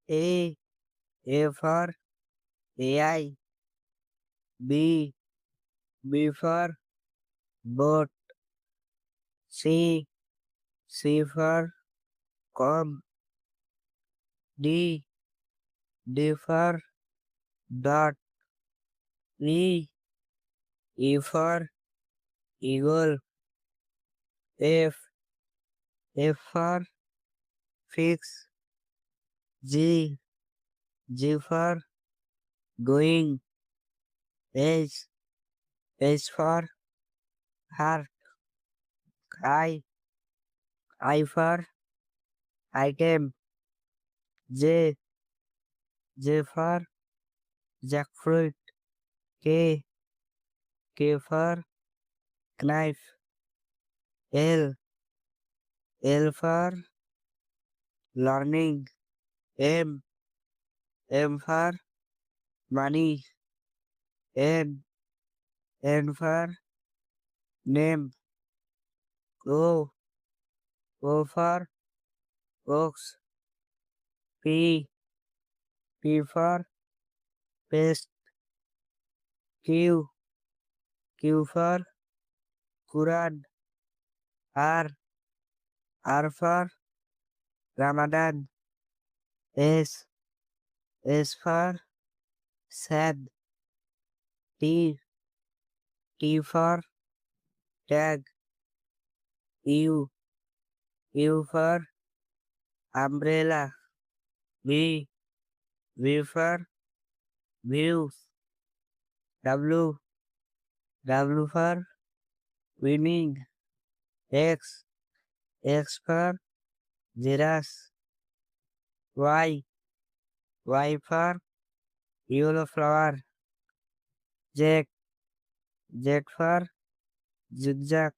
A. A for AI. B. B for boat. C. C for com. D. D for dot. E. E for eagle. F. F for fix. G. G for going. H. H for heart. I. I for item. J. J for jackfruit. K. K for knife. L. L for learning. M. M for money. N. N for name. O. O for ox. P. P for pest. Q. Q for Quran. R. R for Ramadan. S. S for sad. T. T for tag. U. U for umbrella. V. V for views. W. W for winning. X. X for giraffe. Y. Y for yellow flower. Z. Z for zigzag.